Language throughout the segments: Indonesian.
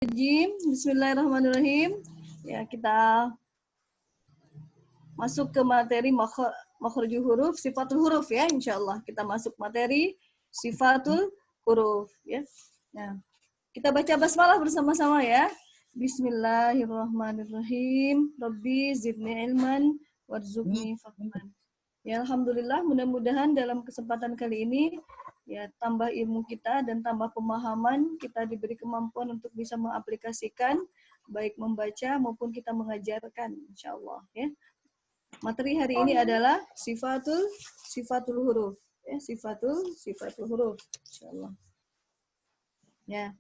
Bismillahirrahmanirrahim. Ya, kita masuk ke materi makhrajul huruf, sifatul huruf ya, insyaallah. Kita masuk materi sifatul huruf ya. Nah, kita baca basmalah bersama-sama ya. Bismillahirrahmanirrahim. Rabbi zidni ilman warzuqni fahman. Ya, alhamdulillah, mudah-mudahan dalam kesempatan kali ini ya tambah ilmu kita dan tambah pemahaman, kita diberi kemampuan untuk bisa mengaplikasikan baik membaca maupun kita mengajarkan insyaallah ya. Materi hari ini adalah sifatul huruf ya, sifatul huruf insyaallah. Ya.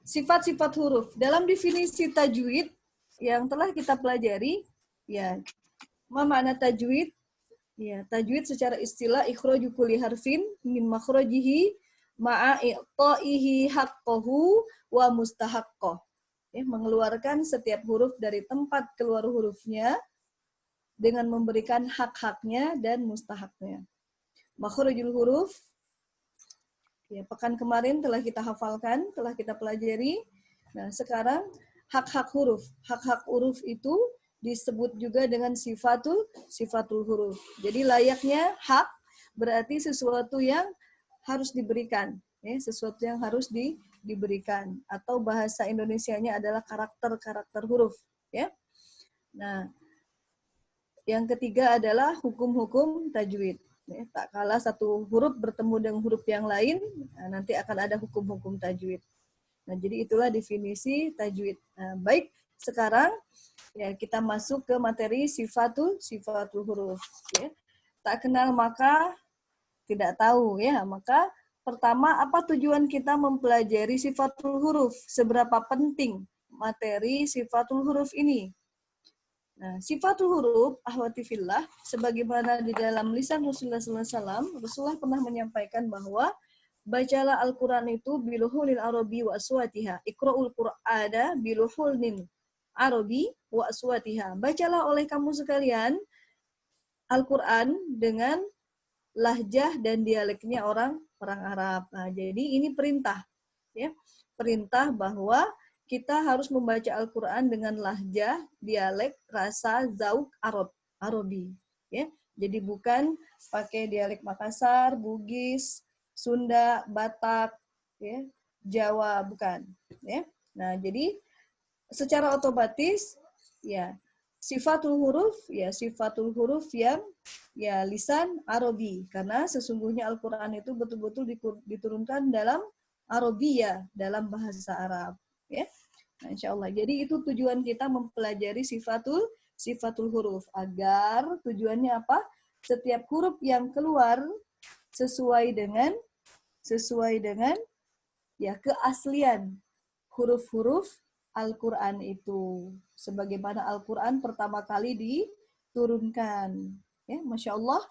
Sifat-sifat huruf. Dalam definisi tajwid yang telah kita pelajari ya, apa makna tajwid? Ya, tajwid secara istilah ikhraju kulli harfin min makhrajihi ma'a i'ta'ihi haqqahu wa mustahaqqah. Ya, mengeluarkan setiap huruf dari tempat keluar hurufnya dengan memberikan hak-haknya dan mustahaknya. Makhrajul huruf ya, pekan kemarin telah kita hafalkan, telah kita pelajari. Nah, sekarang hak-hak huruf. Hak-hak huruf itu disebut juga dengan sifatul huruf. Jadi layaknya hak berarti sesuatu yang harus diberikan, ya, sesuatu yang harus diberikan, atau bahasa Indonesianya adalah karakter huruf, ya. Nah, yang ketiga adalah hukum-hukum tajwid. Ya, tak kalah satu huruf bertemu dengan huruf yang lain, nah, nanti akan ada hukum-hukum tajwid. Nah, jadi itulah definisi tajwid. Nah, baik, sekarang ya kita masuk ke materi sifatul huruf ya. Tak kenal maka tidak tahu ya. Maka pertama, apa tujuan kita mempelajari sifatul huruf? Seberapa penting materi sifatul huruf ini? Nah, sifatul huruf ahwati fillah sebagaimana di dalam lisan Rasulullah SAW, Rasulullah pernah menyampaikan bahwa bacalah Al-Qur'an itu biluhulil arabi wa aswatiha. Iqra'ul Qur'ana biluhulil arabi wa aswatiha. Bacalah oleh kamu sekalian Al-Qur'an dengan lahjah dan dialeknya orang Arab. Nah, jadi ini perintah ya. Perintah bahwa kita harus membaca Al-Qur'an dengan lahjah, dialek, rasa, zauk, Arabi ya. Jadi bukan pakai dialek Makassar, Bugis, Sunda, Batak, ya, Jawa, bukan. Ya. Nah, jadi secara otomatis, ya, sifatul huruf yang ya lisan Arabi, karena sesungguhnya Al-Qur'an itu betul-betul diturunkan dalam Arabia, dalam bahasa Arab. Ya. Nah, insyaallah. Jadi itu tujuan kita mempelajari sifatul huruf, agar tujuannya apa? Setiap huruf yang keluar sesuai dengan ya keaslian huruf-huruf Al-Qur'an itu, sebagaimana Al-Qur'an pertama kali diturunkan. Ya, Masya Allah.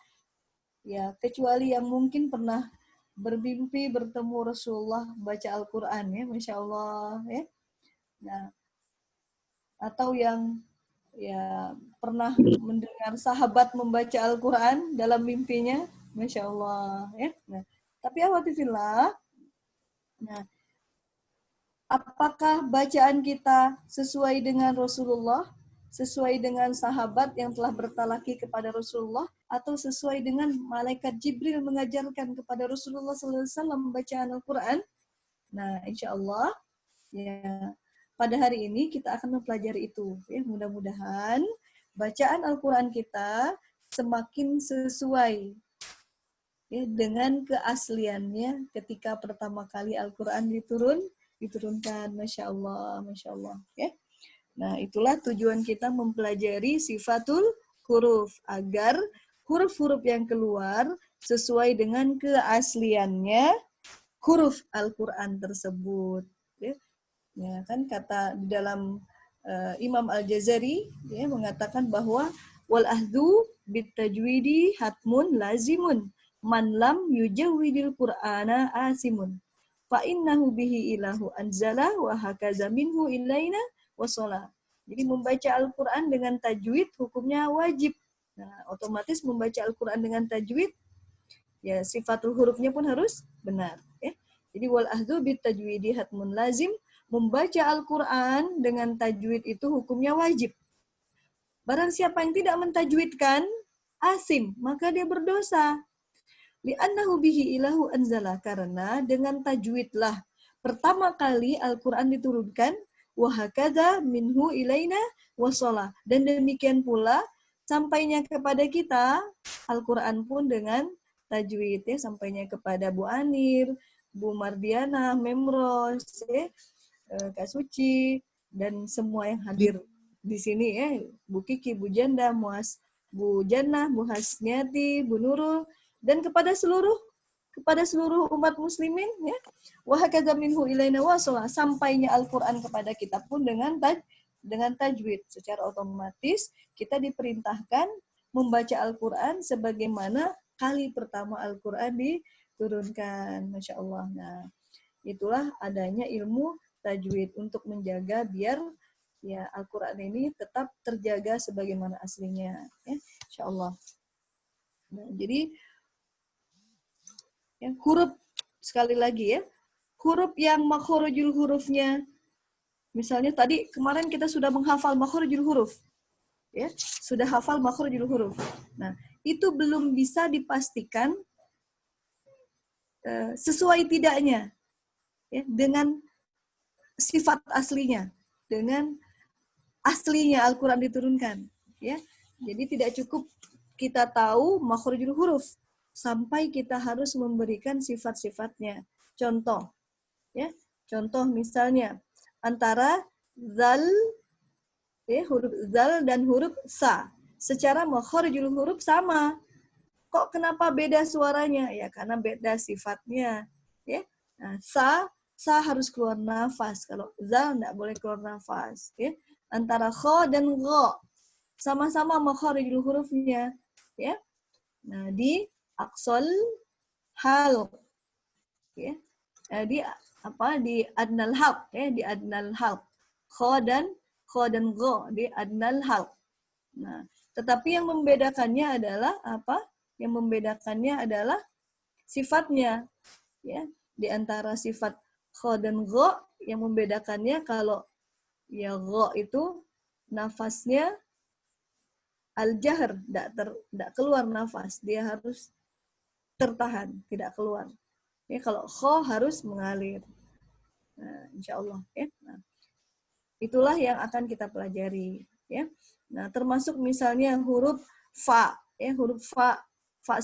Ya, kecuali yang mungkin pernah bermimpi bertemu Rasulullah baca Al-Qur'an ya, Masya Allah ya. Nah, atau yang ya pernah mendengar sahabat membaca Al-Qur'an dalam mimpinya, Masya Allah ya. Nah, tapi awatifillah, nah, apakah bacaan kita sesuai dengan Rasulullah, sesuai dengan sahabat yang telah bertalaki kepada Rasulullah, atau sesuai dengan malaikat Jibril mengajarkan kepada Rasulullah SAW bacaan Al-Quran? Nah, insya Allah ya, pada hari ini kita akan mempelajari itu. Ya, mudah-mudahan bacaan Al-Quran kita semakin sesuai ya, dengan keasliannya ketika pertama kali Al-Quran diturunkan. Masya Allah ya. Nah, itulah tujuan kita mempelajari sifatul huruf, agar huruf-huruf yang keluar sesuai dengan keasliannya huruf Al-Quran tersebut. Ya. Ya, kan kata di dalam Imam Al-Jazari ya, mengatakan bahwa wal ahdu bit tajwidi hatmun lazimun man lam yujawwidil Qur'ana asimun fa innahu bihi ilahu anzala wa hakaza minhu ilaina wassalam. Jadi membaca Al-Qur'an dengan tajwid hukumnya wajib. Nah, otomatis membaca Al-Qur'an dengan tajwid ya sifatul hurufnya pun harus benar ya. Jadi wal ahdu bit tajwidi hatmun lazim membaca Al-Quran dengan tajwid itu hukumnya wajib. Barang siapa yang tidak mentajwidkan, asim, maka dia berdosa. Li'annahu bihi ilahu anzala, karena dengan tajwidlah pertama kali Al-Quran diturunkan, wahakadha minhu ilaina wasolah. Dan demikian pula sampainya kepada kita Al-Quran pun dengan tajwid, ya, sampainya kepada Bu Anir, Bu Mardiana, Memros, ya, Kak Suci, dan semua yang hadir di sini, ya, Bu Kiki, Bu Janda, Bu Jannah, Bu Hasniati, Bu Nurul, dan kepada seluruh umat muslimin, ya, wa hakadza minhu ilaina wasala, sampainya Al-Qur'an kepada kita pun dengan tajwid. Secara otomatis kita diperintahkan membaca Al-Qur'an sebagaimana kali pertama Al-Qur'an diturunkan. Masya Allah. Nah, itulah adanya ilmu tajwid untuk menjaga biar ya Al-Qur'an ini tetap terjaga sebagaimana aslinya, ya, insya Allah. Nah, jadi ya, huruf sekali lagi, ya, huruf yang makhrajul hurufnya, misalnya tadi kemarin kita sudah menghafal makhrajul huruf, ya, sudah hafal makhrajul huruf. Nah, itu belum bisa dipastikan sesuai tidaknya, ya, dengan sifat aslinya, dengan aslinya Al-Quran diturunkan, ya. Jadi tidak cukup kita tahu makhrajul huruf, sampai kita harus memberikan sifat-sifatnya. Contoh, ya, contoh misalnya antara zal, ya, huruf zal dan huruf sa, secara makhrajul huruf sama. Kok kenapa beda suaranya? Ya karena beda sifatnya, ya. Nah, sa harus keluar nafas, kalau zal enggak boleh keluar nafas, ya. Antara kha dan gha sama-sama makharijul hurufnya, ya. Nah, di aqsal halq, ya. Di adnal halq, ya, di adnal halq. Kha dan gha di adnal halq. Nah, tetapi yang membedakannya adalah apa? Yang membedakannya adalah sifatnya, ya. Di antara sifat kha dan gha, yang membedakannya kalau ya gha itu nafasnya al-jahr, tidak keluar nafas, dia harus tertahan, tidak keluar. Ya, kalau kha harus mengalir. Nah, insya Allah, ya. Nah, itulah yang akan kita pelajari, ya. Nah, termasuk misalnya huruf fa, ya, huruf fa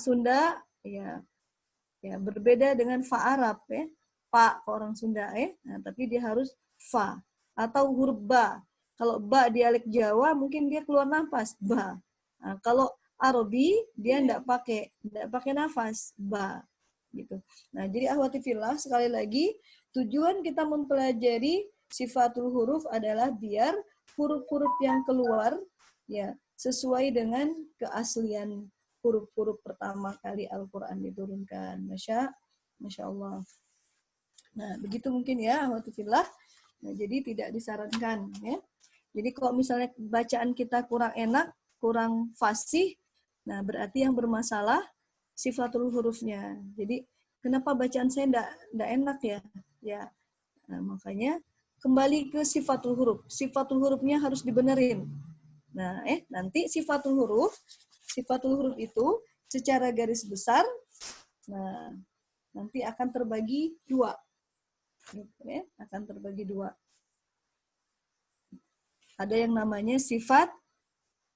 Sunda, ya, ya berbeda dengan fa Arab, ya. Fa ke orang Sunda, ya. Nah, tapi dia harus fa. Atau huruf ba. Kalau ba dialek Jawa mungkin dia keluar nafas, ba. Nah, kalau Arabi dia enggak pakai nafas, ba, gitu. Nah, jadi akhwati fillah, sekali lagi tujuan kita mempelajari sifatul huruf adalah biar huruf-huruf yang keluar, ya, sesuai dengan keaslian huruf-huruf pertama kali Al-Quran diturunkan. Masya Allah. Nah, begitu mungkin ya, akhwati fillah. Nah, jadi tidak disarankan, ya. Jadi kalau misalnya bacaan kita kurang enak, kurang fasih, nah berarti yang bermasalah sifatul hurufnya. Jadi kenapa bacaan saya enggak enak ya? Ya, nah, makanya kembali ke sifatul huruf. Sifatul hurufnya harus dibenerin. Nah, nanti sifatul huruf itu secara garis besar, nah nanti akan terbagi dua. Ya, akan terbagi dua. Ada yang namanya sifat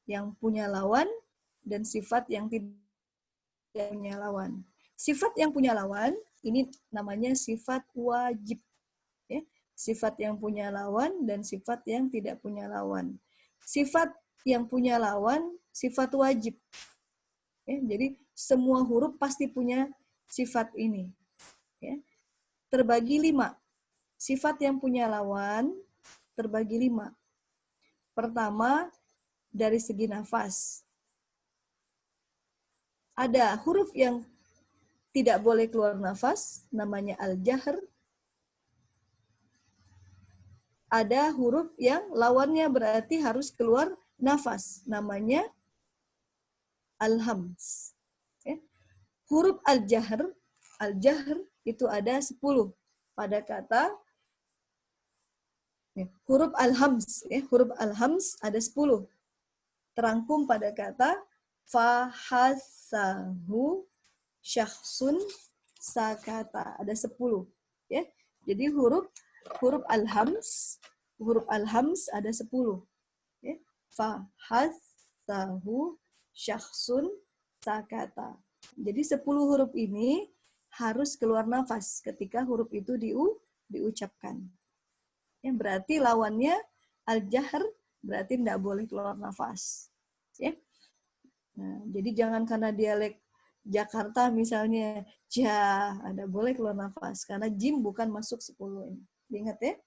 yang punya lawan dan sifat yang tidak punya lawan. Sifat yang punya lawan ini namanya sifat wajib, ya. Sifat yang punya lawan dan sifat yang tidak punya lawan. Sifat yang punya lawan sifat wajib, ya. Jadi semua huruf pasti punya sifat ini, ya. Terbagi 5. Sifat yang punya lawan terbagi 5. Pertama, dari segi nafas. Ada huruf yang tidak boleh keluar nafas, namanya al-jahr. Ada huruf yang lawannya berarti harus keluar nafas, namanya al-hams. Ya. Huruf al-jahr itu ada 10 pada kata Huruf al-hams, huruf al-hams ada 10. Terangkum pada kata fahasahu syakhsun sakata. Ada 10. Ya. Jadi huruf al-hams ada 10. Ya. Fahasahu syakhsun sakata. Jadi 10 huruf ini harus keluar nafas ketika huruf itu diucapkan. Ya, berarti lawannya al-jahr, berarti tidak boleh keluar nafas. Ya. Nah, jadi jangan karena dialek Jakarta misalnya, ada boleh keluar nafas. Karena jim bukan masuk 10 ini. Ingat ya,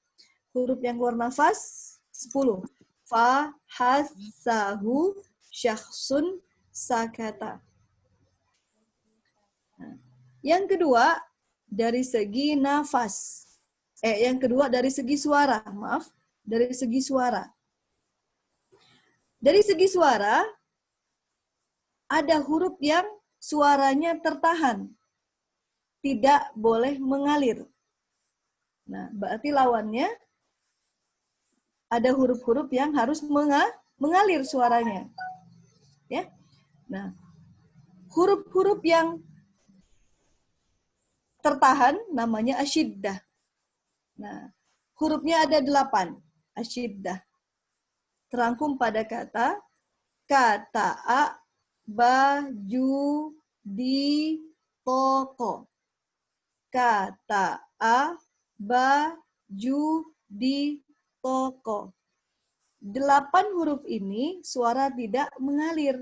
huruf yang keluar nafas 10. Fa, has, sahu, syakhsun, sakata. Nah, yang kedua, dari segi nafas. Yang kedua dari segi suara, maaf. Dari segi suara. Dari segi suara, ada huruf yang suaranya tertahan. Tidak boleh mengalir. Nah, berarti lawannya ada huruf-huruf yang harus mengalir suaranya. Ya. Nah, huruf-huruf yang tertahan namanya asyiddah. Nah, hurufnya ada 8. Asyiddah. Terangkum pada kata a, baju, di, toko. Kata a, baju, di, toko. 8 huruf ini suara tidak mengalir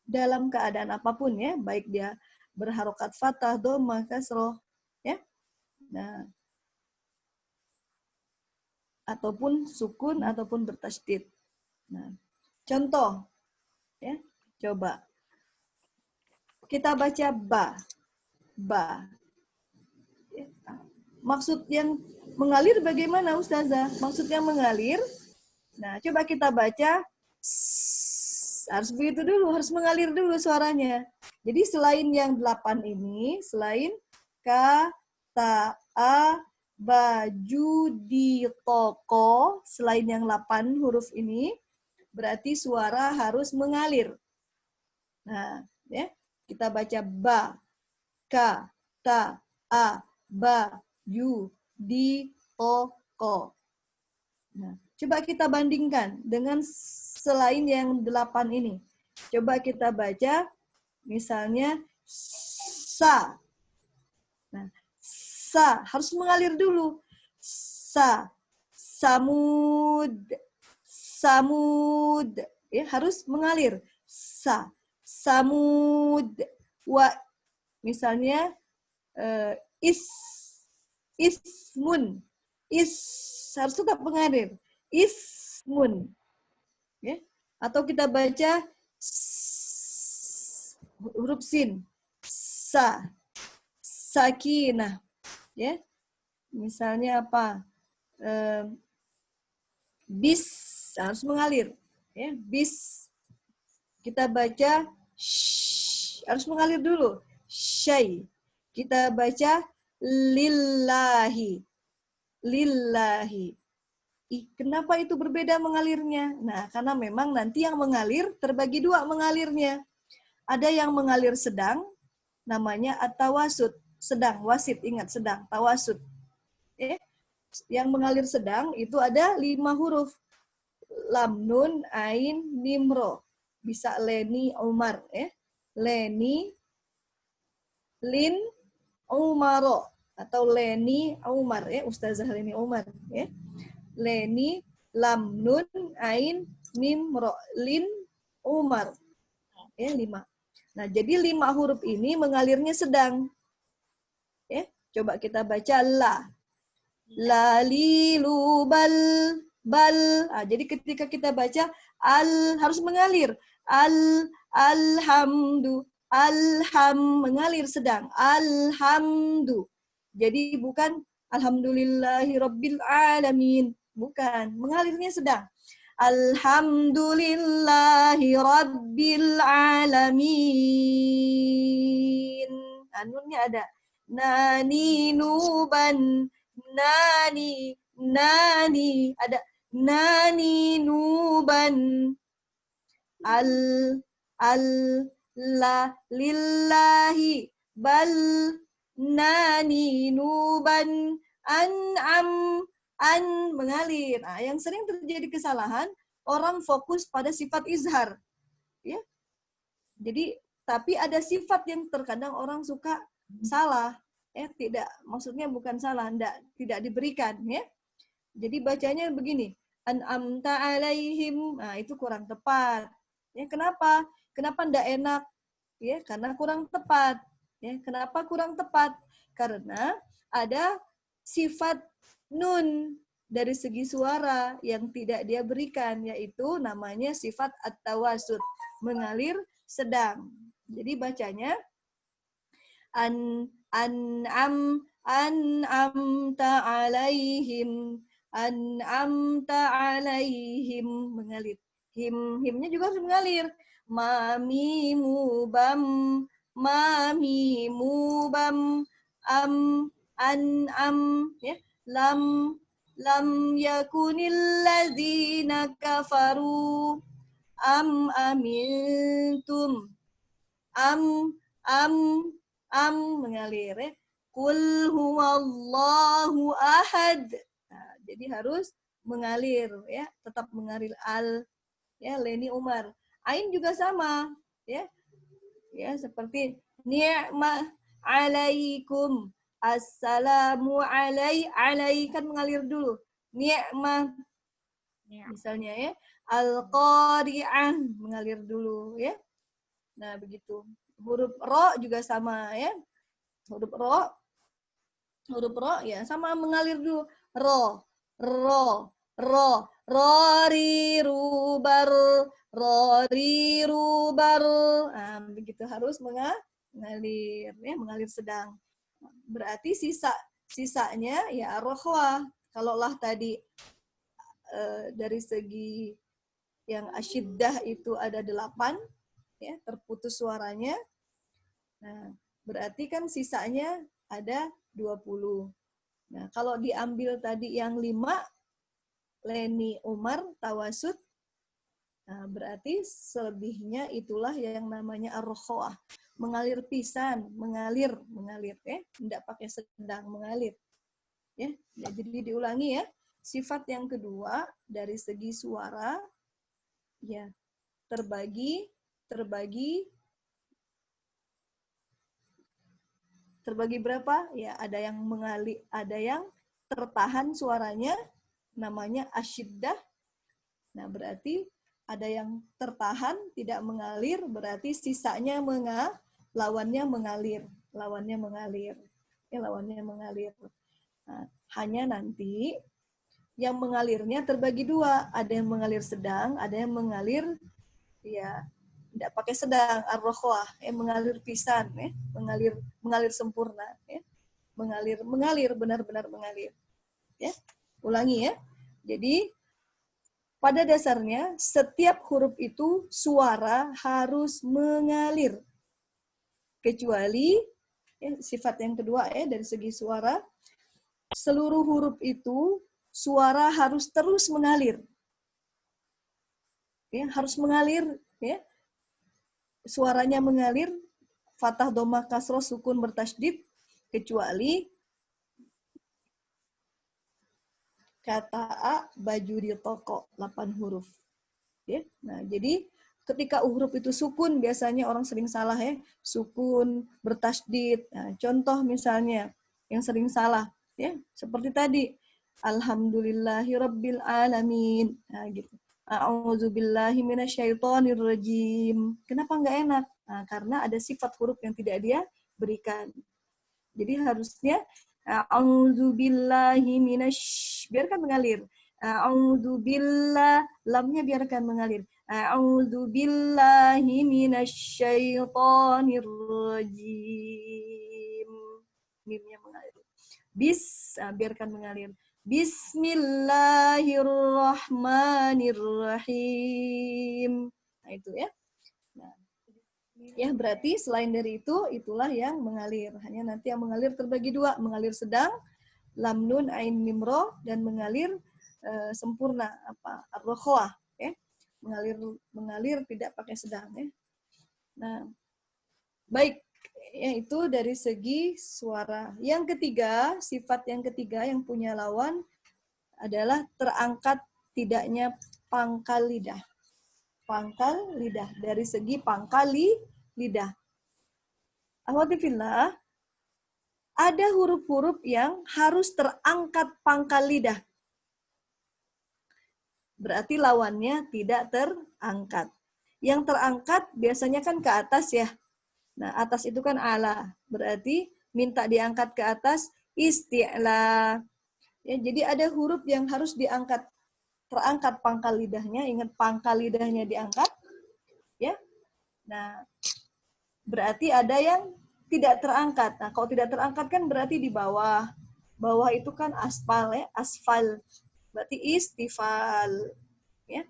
dalam keadaan apapun ya, baik dia berharokat fathah, dhamma, kasroh, ya. Nah, ataupun sukun ataupun bertasydid. Nah, contoh ya, coba kita baca ba. Maksud yang mengalir bagaimana Ustazah? Maksud yang mengalir, nah coba kita baca, harus begitu dulu, harus mengalir dulu suaranya. Jadi selain yang 8 ini, selain kata a, baju, di, toko, selain yang 8 huruf ini, berarti suara harus mengalir. Nah, ya, kita baca ba, ka, ta, a, ba, yu, di, toko. Nah, coba kita bandingkan dengan selain yang 8 ini. Coba kita baca, misalnya sa. Nah, sa harus mengalir dulu. Sa, samud, samud, ya harus mengalir. Sa, samud, wa, misalnya ismun, harus tetap mengalir. Ismun, ya. Atau kita baca huruf sin, sa, sakinah, ya. Misalnya apa? Bis harus mengalir, ya. Bis. Kita baca harus mengalir dulu. Syai. Kita baca lillahi. Lillahi. Kenapa itu berbeda mengalirnya? Nah, karena memang nanti yang mengalir terbagi 2 mengalirnya. Ada yang mengalir sedang, namanya at-tawasud. Sedang, wasit, ingat sedang, tawasud. Yang mengalir sedang itu ada 5 huruf. Lam, nun, ain, mim, ro. Bisa Leni, Umar. Leni, Lin, Umaro. Atau Leni, Umar. Ustazah Leni Umar. Leni, lam, nun, ain, mim, ro, lin, umar. 5. Nah, jadi 5 huruf ini mengalirnya sedang. Coba kita baca la. La, li, lu, bal, bal. Jadi ketika kita baca al harus mengalir. Alhamdu, alham, mengalir sedang. Alhamdu. Jadi bukan alhamdulillahi rabbil alamin. Bukan, mengalirnya sedang. Alhamdulillahi rabbil alamin. Nunnya ada. Nani, nuban, nani, nani. Ada nani nuban al al la lillahi bal nani nuban an mengalir. Nah, yang sering terjadi kesalahan orang fokus pada sifat izhar, ya. Jadi tapi ada sifat yang terkadang orang suka salah, tidak, maksudnya bukan salah, tidak diberikan, ya. Jadi bacanya begini, an'amta alaihim, nah itu kurang tepat. Ya, kenapa? Kenapa ndak enak? Ya, karena kurang tepat. Ya, kenapa kurang tepat? Karena ada sifat nun dari segi suara yang tidak dia berikan, yaitu namanya sifat at-tawasud, mengalir sedang. Jadi bacanya an'amta alaihim, an'amta alaihim, mengalir. Himnya juga harus mengalir. Mami mubam, mami mubam, am, ya. Lam yakunil ladzina kafaru amintum, am mengalir, ya. Qul huwallahu ahad. Nah, jadi harus mengalir, ya, tetap mengalir ya, Leni Umar. Ain juga sama, ya. Ya, seperti ni'ma alaikum, assalamu alai kan mengalir dulu. Ni'ma misalnya, ya. Al-qari'ah mengalir dulu, ya. Nah, begitu. Huruf ro juga sama, ya. Huruf ro ya sama mengalir dulu. Ro, rori rubar, nah, begitu harus mengalir, ya, mengalir sedang. Berarti sisanya ya rohwah. Kalaulah tadi dari segi yang asyiddah itu ada 8, ya, terputus suaranya. Nah, berarti kan sisanya ada 20. Nah, kalau diambil tadi yang 5, Leni Umar, tawasud, nah, berarti selebihnya itulah yang namanya ar-rokhawah. Mengalir pisan, mengalir, ya. Tidak pakai sedang, mengalir. Ya, jadi diulangi, ya. Sifat yang kedua dari segi suara, ya, terbagi berapa? Ya, ada yang mengalir, ada yang tertahan suaranya, namanya asyiddah. Nah, berarti ada yang tertahan, tidak mengalir, berarti sisanya lawannya mengalir. Ya, lawannya mengalir. Nah, hanya nanti yang mengalirnya terbagi 2. Ada yang mengalir sedang, ada yang mengalir, ya, tidak pakai sedang, ar-rokhwah, mengalir pisan, ya, mengalir sempurna, ya. Mengalir benar-benar mengalir, ya. Ulangi, ya. Jadi pada dasarnya setiap huruf itu suara harus mengalir, kecuali, ya, sifat yang kedua, ya, dari segi suara, seluruh huruf itu suara harus terus mengalir, ya, harus mengalir, ya. Suaranya mengalir, fathah, dhamma, kasroh, sukun, bertasydid, kecuali kata A, baju di toko, 8 huruf. Ya. Nah, jadi ketika huruf itu sukun, biasanya orang sering salah, ya. Sukun, bertasydid. Nah, contoh misalnya yang sering salah, ya, seperti tadi, alhamdulillahirabbil alamin. Nah, gitu. A'udzubillahi minasyaitonirrajim. Kenapa nggak enak? Nah, karena ada sifat huruf yang tidak dia berikan. Jadi harusnya a'udzubillahi biarkan mengalir. A'udzubillah, lamnya biarkan mengalir. A'udzubillahi minasyaitonirrajim. Mimnya mengalir. Biarkan mengalir. Bismillahirrahmanirrahim. Nah, itu, ya. Nah, ya, berarti selain dari itu, itulah yang mengalir. Hanya nanti yang mengalir terbagi 2. Mengalir sedang, lam nun ain mim ro, dan mengalir sempurna, apa ar-rokhawah, ya, mengalir tidak pakai sedang, ya. Nah, baik, yaitu dari segi suara. Yang ketiga, sifat yang ketiga yang punya lawan adalah terangkat tidaknya pangkal lidah. Pangkal lidah, dari segi pangkal lidah. Akhwati fillah, ada huruf-huruf yang harus terangkat pangkal lidah. Berarti lawannya tidak terangkat. Yang terangkat biasanya kan ke atas ya. Nah, atas itu kan ala. Berarti minta diangkat ke atas isti'la. Ya, jadi ada huruf yang harus diangkat. Terangkat pangkal lidahnya. Ingat pangkal lidahnya diangkat. Ya. Nah, berarti ada yang tidak terangkat. Nah, kalau tidak terangkat kan berarti di bawah. Bawah itu kan aspal ya, asfal. Berarti istifal. Ya.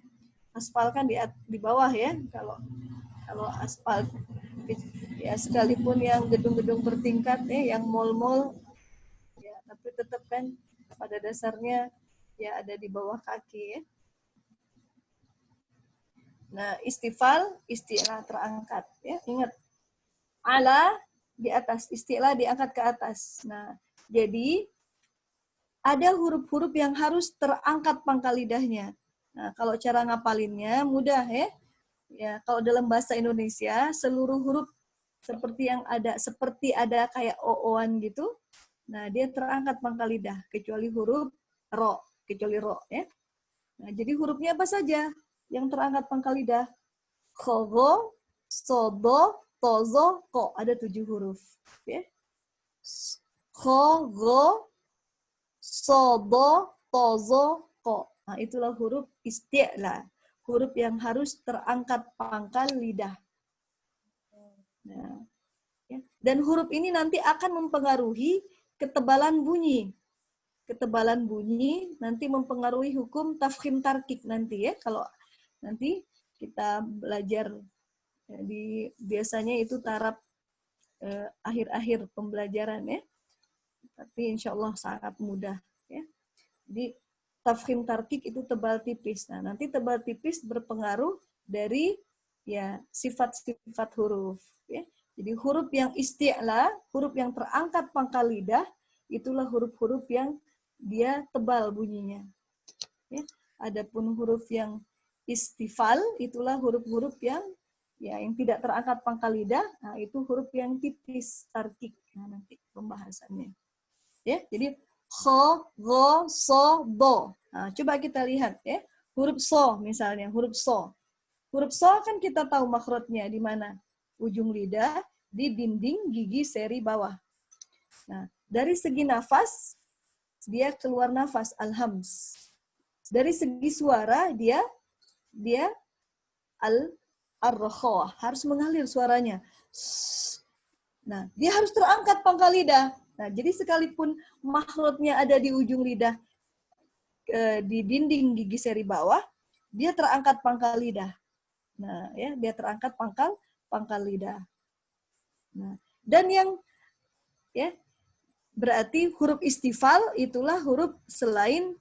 Aspal kan di bawah ya. Kalau aspal ya sekalipun yang gedung-gedung bertingkat ya, yang mal-mal ya, tapi tetap kan pada dasarnya ya ada di bawah kaki ya. Nah, istifal, isti'la terangkat ya. Ingat, ala di atas, isti'la diangkat ke atas. Nah, jadi ada huruf-huruf yang harus terangkat pangkal lidahnya. Nah, kalau cara ngapalinnya mudah ya. Ya, kalau dalam bahasa Indonesia seluruh huruf seperti ada kayak o-oan gitu. Nah, dia terangkat pangkal lidah kecuali huruf ro, ya. Nah, jadi hurufnya apa saja yang terangkat pangkal lidah? Khogo, sodo, tozo, ko. Ada 7 huruf. Ya. Khogo, sodo, tozo, ko. Nah, itulah huruf isti'la. Huruf yang harus terangkat pangkal lidah. Nah, ya. Dan huruf ini nanti akan mempengaruhi ketebalan bunyi. Ketebalan bunyi nanti mempengaruhi hukum tafkhim tarkik nanti ya. Kalau nanti kita belajar ya, biasanya itu taraf akhir-akhir pembelajaran ya. Tapi insya Allah sangat mudah ya. Jadi tafkhim tarkik itu tebal tipis. Nah, nanti tebal tipis berpengaruh dari ya sifat-sifat huruf ya. Jadi huruf yang isti'la, huruf yang terangkat pangkal lidah, itulah huruf-huruf yang dia tebal bunyinya. Ya. Adapun huruf yang istifal, itulah huruf-huruf yang yang tidak terangkat pangkal lidah, nah itu huruf yang tipis, tarkik. Nah, nanti pembahasannya. Ya, jadi kho, go, so, do. Nah, coba kita lihat ya. Huruf so misalnya, huruf so. Huruf so kan kita tahu makhrajnya di mana? Ujung lidah di dinding gigi seri bawah. Nah, dari segi nafas, dia keluar nafas, al-hams. Dari segi suara, dia ar-rakhawah, harus mengalir suaranya. Nah, dia harus terangkat pangkal lidah. Nah, jadi sekalipun makhrajnya ada di ujung lidah, di dinding gigi seri bawah, dia terangkat pangkal lidah. Nah, ya, dia terangkat pangkal lidah. Nah, dan yang ya berarti huruf istifal itulah huruf selain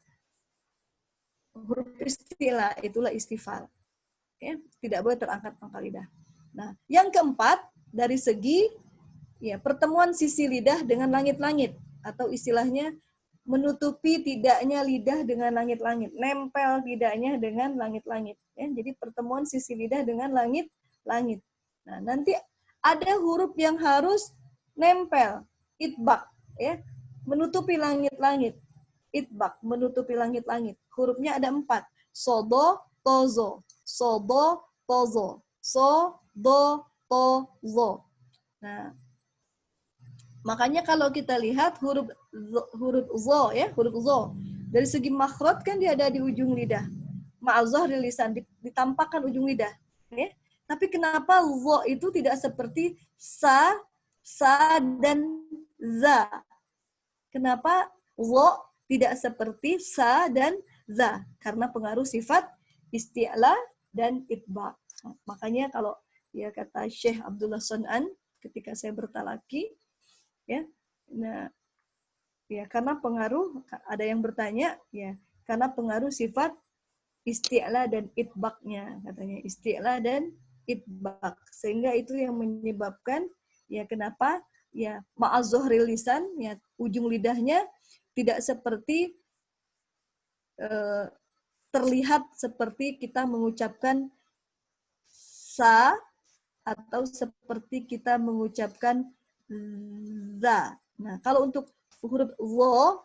huruf istilah, itulah istifal. Ya, tidak boleh terangkat pangkal lidah. Nah, yang keempat dari segi ya pertemuan sisi lidah dengan langit-langit atau istilahnya menutupi tidaknya lidah dengan langit-langit, nempel tidaknya dengan langit-langit. Ya, jadi pertemuan sisi lidah dengan langit-langit. Nah, nanti ada huruf yang harus nempel, itbak, ya, menutupi langit-langit. Itbak, menutupi langit-langit. Hurufnya ada 4. Sodo, tozo. Sodo, tozo. So, do, tozo. Nah, makanya kalau kita lihat huruf zo ya, huruf zo. Dari segi makhraj kan dia ada di ujung lidah. Ma'azah di lisan, ditampakkan ujung lidah. Ya. Tapi kenapa zo itu tidak seperti sa, dan za? Kenapa zo tidak seperti sa dan za? Karena pengaruh sifat isti'la dan itbaq. Makanya kalau ya kata Syekh Abdullah Son'an ketika saya bertalaki, ya, nah, ya karena pengaruh, ada yang bertanya, ya karena pengaruh sifat isti'la dan itbaqnya, katanya isti'la dan itbaq, sehingga itu yang menyebabkan ya kenapa ya ma'az-zuhril lisan, ya ujung lidahnya tidak seperti terlihat seperti kita mengucapkan sa atau seperti kita mengucapkan za. Nah, kalau untuk huruf wo,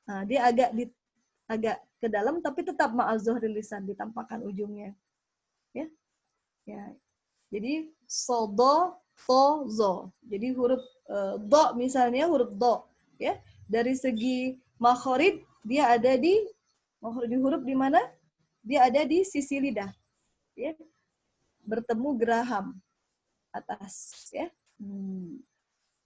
nah, dia agak ke dalam tapi tetap ma'az-zuhril lisan, ditampakkan ujungnya. Ya. Ya. Jadi sodo, to, zo. Jadi huruf do misalnya huruf do, ya. Dari segi makhraj dia ada di huruf di mana? Dia ada di sisi lidah. Ya. Bertemu geraham atas, ya.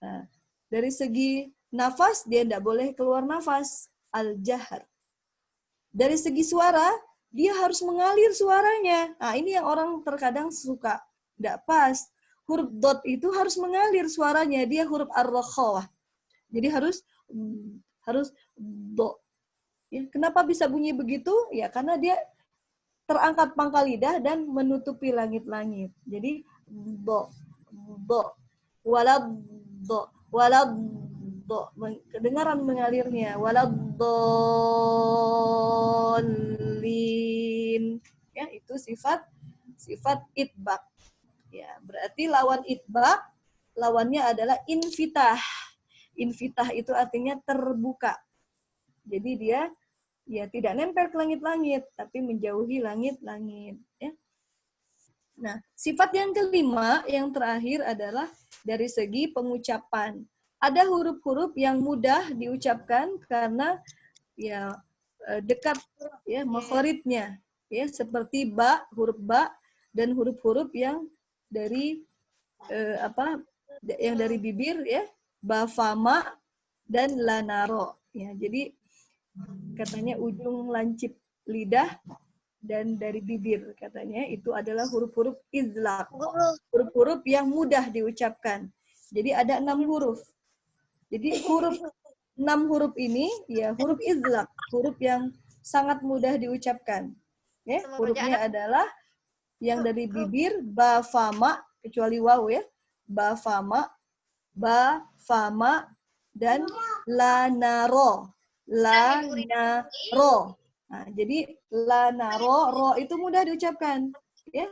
Nah, dari segi nafas dia tidak boleh keluar nafas, al-jahr. Dari segi suara dia harus mengalir suaranya. Nah, ini yang orang terkadang suka tidak pas. Huruf dot itu harus mengalir suaranya, dia huruf ar-rakhawah. Jadi harus do. Ya, kenapa bisa bunyi begitu? Ya karena dia terangkat pangkal lidah dan menutupi langit-langit. Jadi do, walad do, kedengaran mengalirnya, walad dolin. Ya, itu sifat itbaq. Ya, berarti lawan itbaq, lawannya adalah infitah. Infitah itu artinya terbuka. Jadi dia ya tidak nempel ke langit-langit, tapi menjauhi langit-langit. Ya. Nah, sifat yang kelima, yang terakhir adalah dari segi pengucapan. Ada huruf-huruf yang mudah diucapkan karena ya dekat ya makharijnya, ya seperti ba, huruf ba, dan huruf-huruf yang dari yang dari bibir, ya, ba, fama, dan lanaro. Ya, jadi katanya ujung lancip lidah dan dari bibir, katanya itu adalah huruf-huruf izlaq, huruf-huruf yang mudah diucapkan. Jadi ada 6 huruf. Jadi 6 huruf ini ya huruf izlaq, huruf yang sangat mudah diucapkan. Ya, hurufnya adalah yang dari bibir, ba, fama, kecuali waw, ya, ba, fama, dan lanaro. Lanaro. Nah, jadi lanaro, ro itu mudah diucapkan. Ya.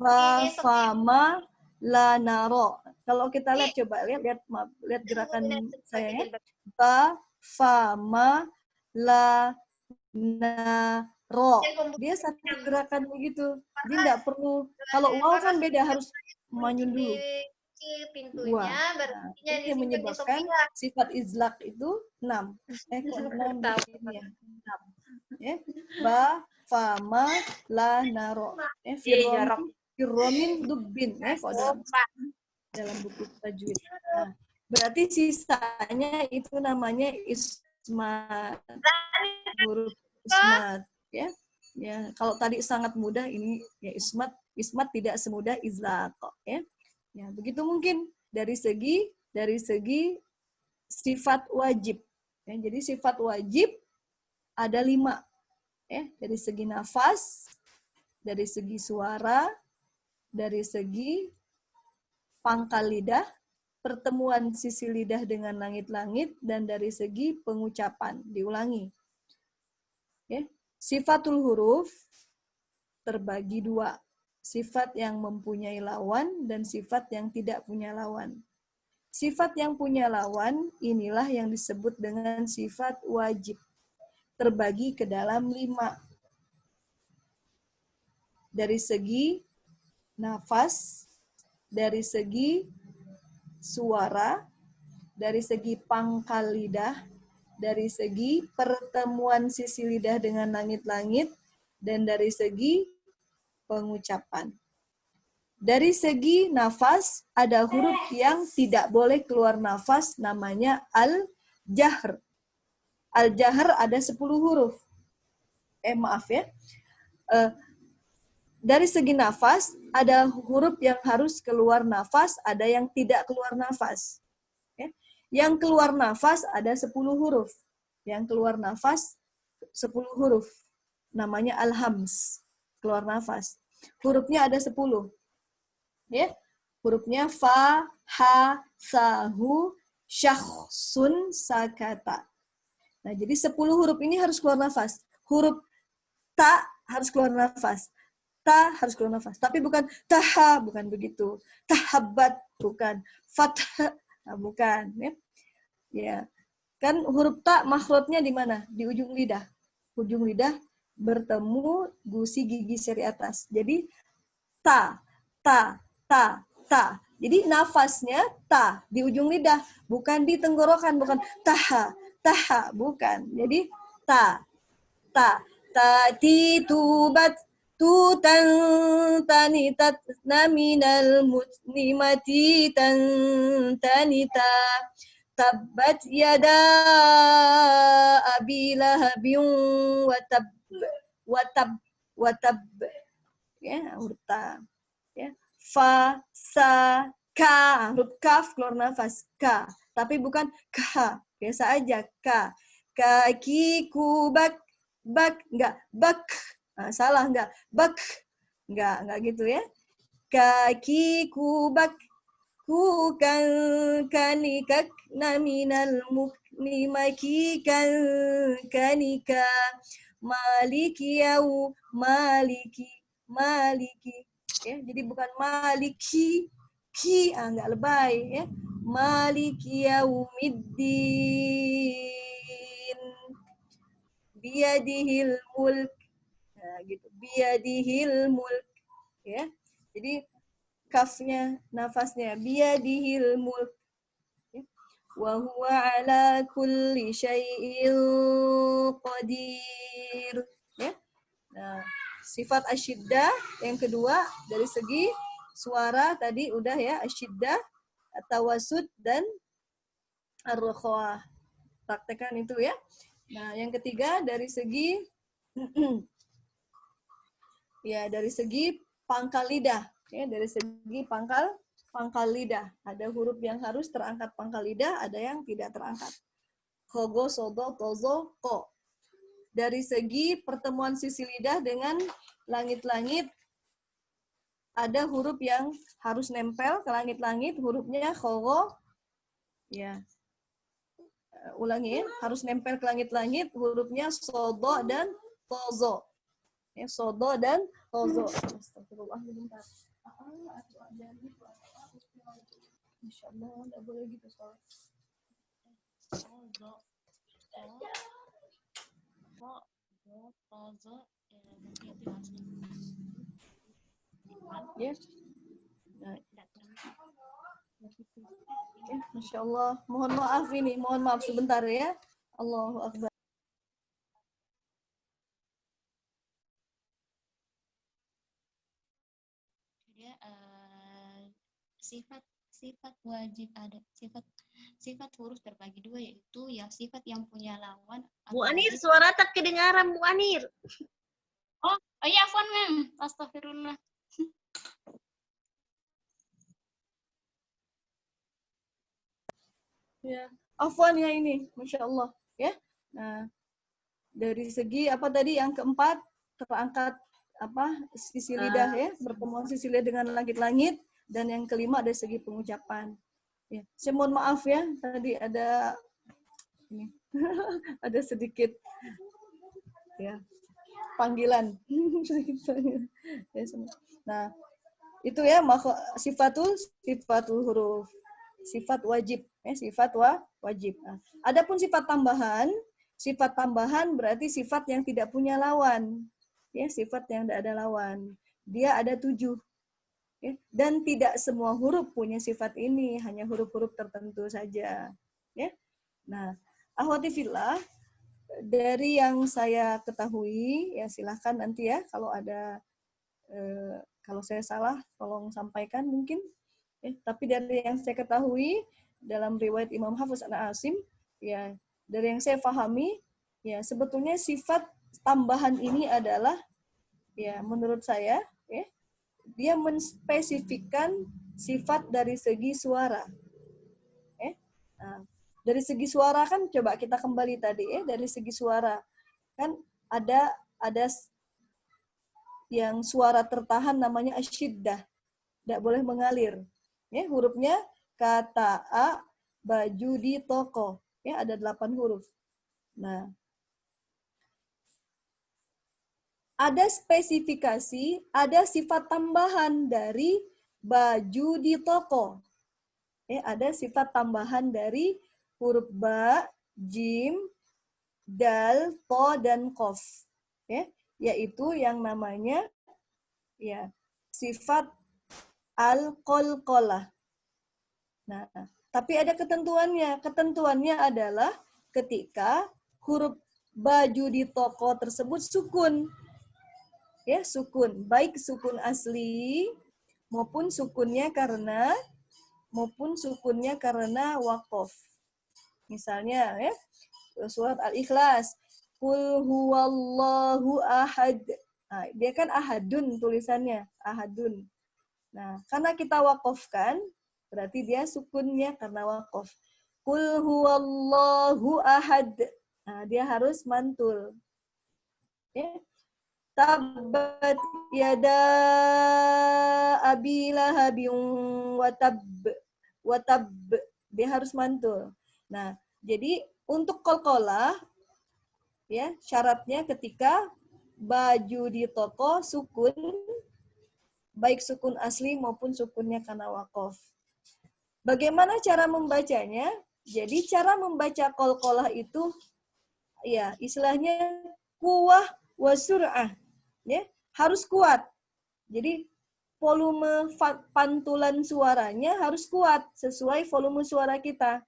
Ba, fama, lanaro. Kalau kita lihat, coba lihat gerakan saya, ya. Ba, fama, lanaro. Dia satu gerakan begitu. Dia tidak perlu, kalau wow kan beda, harus manyun dulu. Pintunya Nah, ini yang menyebabkan sifat izlaq itu 6. Ya. Ba, fama, lanaro. Firromin, dubbin. Dalam buku tajwid. Nah, berarti sisanya itu namanya ismat. Huruf ismat. Ya. Ya, kalau tadi sangat mudah, ini ya ismat tidak semudah izlaq, ya. Ya, begitu mungkin dari segi sifat wajib. Ya, jadi sifat wajib ada 5. Ya, dari segi nafas, dari segi suara, dari segi pangkal lidah, pertemuan sisi lidah dengan langit-langit, dan dari segi pengucapan. Diulangi. Ya, sifatul huruf terbagi 2. Sifat yang mempunyai lawan dan sifat yang tidak punya lawan. Sifat yang punya lawan inilah yang disebut dengan sifat wajib. Terbagi ke dalam 5. Dari segi nafas, dari segi suara, dari segi pangkal lidah, dari segi pertemuan sisi lidah dengan langit-langit, dan dari segi pengucapan. Dari segi nafas, ada huruf yang tidak boleh keluar nafas, namanya al-jahr. Al-jahr ada 10 huruf. Maaf ya. Dari segi nafas, ada huruf yang harus keluar nafas, ada yang tidak keluar nafas. Ya. Yang keluar nafas ada 10 huruf. Yang keluar nafas 10 huruf. Namanya al-hams, keluar nafas. Hurufnya ada 10. Ya. Hurufnya fa, ha, sa, hu, syakhsun, sakata. Nah, jadi 10 huruf ini harus keluar nafas. Huruf ta harus keluar nafas. Ta harus keluar nafas. Tapi bukan taha, bukan begitu. Tahabat, bukan. Fathah, bukan. Ya. Ya. Kan huruf ta makhrajnya di mana? Di ujung lidah. Ujung lidah bertemu gusi gigi seri atas. Jadi ta, ta, ta, ta. Jadi nafasnya ta di ujung lidah, bukan di tenggorokan, bukan taha, taha, bukan. Jadi ta, ta, tati tubat tutan tanitat naminal muslimati tan tanita tabbat yada abi lahabin watab watab watab, ya, huruf ta, ya. Fa, sa, ka, huruf kaf keluar nafas, ka, tapi bukan ka, biasa aja, ka. Kaki kubak, bak, enggak, bak, nah, salah, enggak, bak, enggak gitu ya. Kaki kubak, ku kan kanikak naminal muknimaki kan kanika maliki yau maliki maliki, ya, jadi bukan maliki ki, enggak lebay, ya. Maliki yaumiddin biyadihil mulk, nah, gitu, biyadihil mulk, ya. Jadi kafnya, nafasnya biyadihil mulk, ya. Wa huwa ala kulli syai'in qadir, ya. Nah, sifat asyiddah yang kedua dari segi suara tadi udah ya, asyiddah, tawasud dan ar-rukhawah. Praktekkan itu ya. Nah, yang ketiga dari segi ya, dari segi pangkal lidah, ya, dari segi pangkal lidah. Ada huruf yang harus terangkat pangkal lidah, ada yang tidak terangkat. Khogo, sodo, tozo, ko. Dari segi pertemuan sisi lidah dengan langit-langit, ada huruf yang harus nempel ke langit-langit, hurufnya khogo, ya. Ulangi ya, harus nempel ke langit-langit, hurufnya sodo dan tozo. Ya, sodo dan tozo. Astagfirullah, bentar. Insya Allah nggak boleh gitu soal. Ya. Nah. Ya, Masya Allah. Mohon maaf ini, mohon maaf sebentar ya. Allahu Akbar. Dia sifat wajib ada sifat huruf terbagi dua, yaitu yang sifat yang punya lawan. Bu Anir, suara tak kedengaran Bu Anir. Oh iya, afwan mem. Astagfirullah. Ya, afwan ya ini, Masya Allah. Ya. Nah, dari segi apa tadi yang keempat, terangkat apa sisi lidah ya, bertemu sisi lidah dengan langit-langit, dan yang kelima dari segi pengucapan. Ya, saya mohon maaf ya, tadi ada ini ada sedikit ya panggilan. Nah, itu ya sifatul huruf, sifat wajib ya, sifat wajib. Nah, adapun sifat tambahan berarti sifat yang tidak punya lawan, ya, sifat yang tidak ada lawan. Dia ada 7, ya, dan tidak semua huruf punya sifat ini, hanya huruf-huruf tertentu saja, ya. Nah, akhwati fillah, dari yang saya ketahui, ya silahkan nanti ya kalau ada kalau saya salah tolong sampaikan mungkin. Ya, tapi dari yang saya ketahui dalam riwayat Imam Hafiz An-Asim, ya dari yang saya pahami, ya sebetulnya sifat tambahan ini adalah, ya menurut saya, ya dia menspesifikkan sifat dari segi suara. Nah, dari segi suara kan coba kita kembali tadi ya, dari segi suara. Kan ada yang suara tertahan namanya asyiddah. Tidak boleh mengalir. Ya, hurufnya kata A, baju di toko. Ya, ada 8 huruf. Nah, ada spesifikasi, ada sifat tambahan dari baju di toko. Ya, ada sifat tambahan dari huruf ba, jim, dal, to, dan kof. Ya, yaitu yang namanya ya sifat al-qalqalah. Nah, tapi ada ketentuannya. Ketentuannya adalah ketika huruf baju di toko tersebut sukun. Ya, sukun. Baik sukun asli maupun sukunnya karena waqaf. Misalnya ya, surat Al-Ikhlas, Qul huwallahu ahad. Nah, dia kan ahadun tulisannya, ahadun. Nah, karena kita waqafkan, berarti dia sukunnya karena waqaf. Qul huwallahu ahad. Nah, dia harus mantul. Ya. Tabbat yada abi lahabin wa tab. Dia harus mantul. Nah, jadi untuk qalqalah ya, syaratnya ketika baju di toko sukun, baik sukun asli maupun sukunnya karena waqaf. Bagaimana cara membacanya? Jadi cara membaca qalqalah itu ya istilahnya kuwah wa sur'ah. Ya, harus kuat. Jadi volume pantulan suaranya harus kuat sesuai volume suara kita.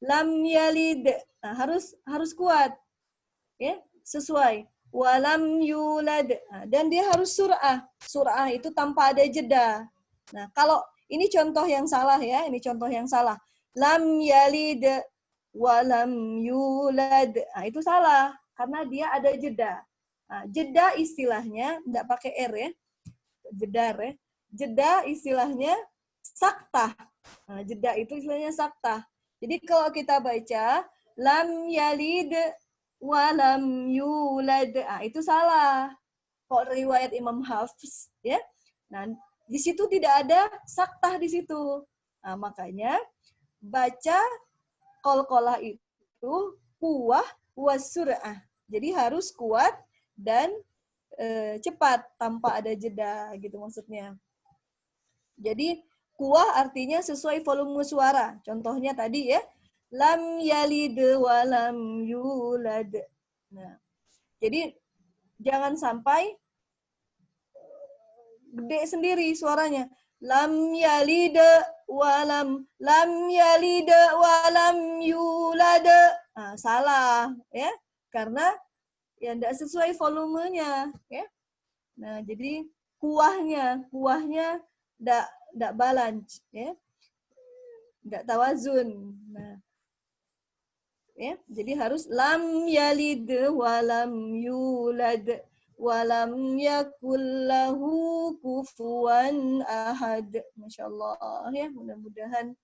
Lam yalid, nah, harus kuat. Ya, sesuai. Walam yulad. Nah, dan dia harus sur'ah. Sur'ah itu tanpa ada jeda. Nah, kalau ini contoh yang salah ya, ini contoh yang salah. Lam yalid walam yulad. Nah, itu salah karena dia ada jeda. Nah, jeda istilahnya enggak pakai R ya. Jedar ya. Jeda istilahnya saktah. Nah, jeda itu istilahnya saktah. Jadi kalau kita baca lam yalid walam yulad, nah, itu salah. Kalau riwayat Imam Hafiz ya. Nah, di situ tidak ada saktah di situ. Nah, makanya baca qalqalah itu kuwah wasur'ah. Jadi harus kuat dan cepat tanpa ada jeda gitu maksudnya. Jadi kuwah artinya sesuai volume suara. Contohnya tadi ya, lam yalid wa lam yulad. Nah, jadi jangan sampai gede sendiri suaranya. Lam yalid wa lam yalid wa lam yulad. Nah, salah ya. Karena ya tidak sesuai volumenya ya. Nah, jadi kuahnya tidak balance ya. Tidak tawazun. Nah, ya, jadi harus lam yalid wa lam yulad wa lam yakul lahu kufuwan ahad. Masyaallah ya, mudah-mudahan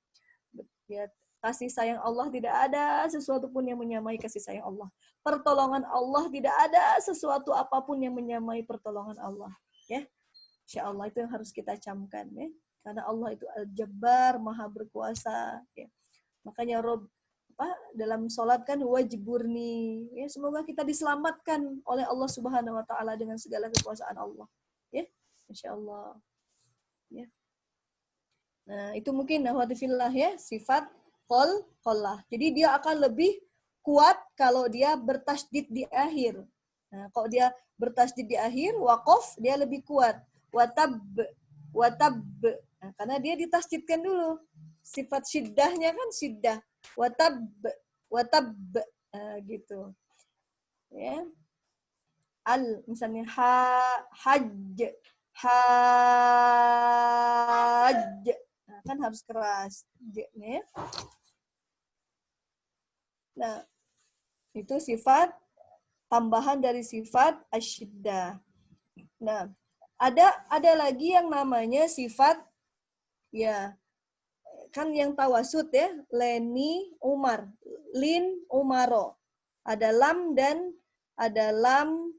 ya kasih sayang Allah tidak ada sesuatu pun yang menyamai kasih sayang Allah. Pertolongan Allah tidak ada sesuatu apapun yang menyamai pertolongan Allah. Ya, insyaallah itu yang harus kita camkan ya. Karena Allah itu Al-Jabbar, Maha Berkuasa. Ya. Makanya dalam sholat kan wajburni. Ya, semoga kita diselamatkan oleh Allah Subhanahu Wa Taala dengan segala kekuasaan Allah. Ya, insyaallah. Ya. Nah, itu mungkin nahwati fillah ya, sifat qalqalah. Jadi dia akan lebih kuat kalau dia bertasydid di akhir. Nah, kalau dia bertasydid di akhir, waqaf, dia lebih kuat. Watab. Nah, karena dia ditasydidkan dulu. Sifat syiddahnya kan syiddah. Watab. Gitu. Ya. Misalnya hajj. Nah, kan harus keras. J-nya. Nah, itu sifat tambahan dari sifat asyiddah. Nah, ada lagi yang namanya sifat ya kan yang tawasud ya, Leni Umar, Lin Umaro. Ada lam dan ada lam,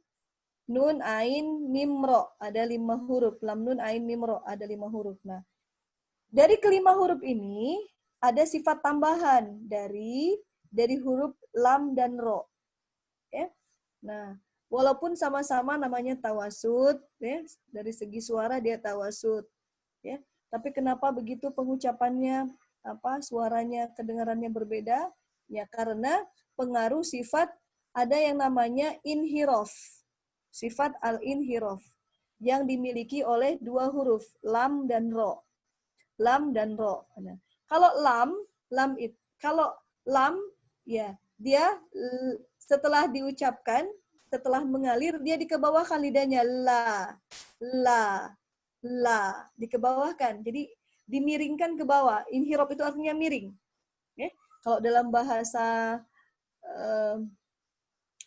nun, ain, mim, ro. Ada 5 huruf. Lam, nun, ain, mim, ro. Ada 5 huruf. Nah, dari kelima huruf ini ada sifat tambahan dari huruf lam dan ro. Ya. Nah, walaupun sama-sama namanya tawasud, ya, dari segi suara dia tawasud, ya. Tapi kenapa begitu pengucapannya, suaranya, kedengarannya berbeda? Ya karena pengaruh sifat ada yang namanya inhirof, sifat al-inhirof yang dimiliki oleh 2 huruf lam dan ro. Lam dan ro. Nah, kalau kalau lam ya dia setelah diucapkan, setelah mengalir dia dikebawahkan lidahnya la dikebawahkan. Jadi dimiringkan ke bawah. Inhirop itu artinya miring. Ya. Kalau dalam bahasa